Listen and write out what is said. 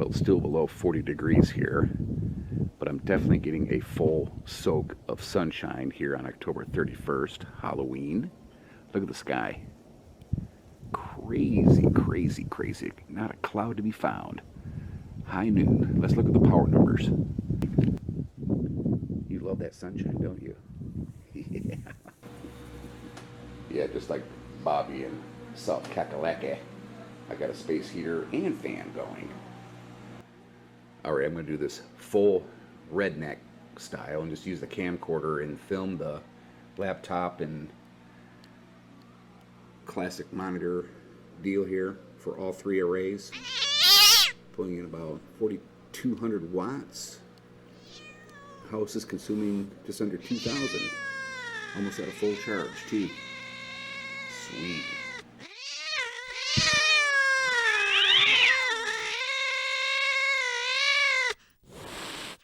Well, it's still below 40 degrees here, but I'm definitely getting a full soak of sunshine here on October 31st, Halloween. Look at the sky. Crazy, crazy, crazy. Not a cloud to be found. High noon. Let's look at the power numbers. You love that sunshine, don't you? Yeah. Yeah, just like Bobby in South Kakalaka. I got a space heater and fan going. All right, I'm going to do this full redneck style and just use the camcorder and film the laptop and classic monitor deal here for all three arrays. Pulling in about 4,200 watts. House is consuming just under 2,000. Almost at a full charge, too. Sweet.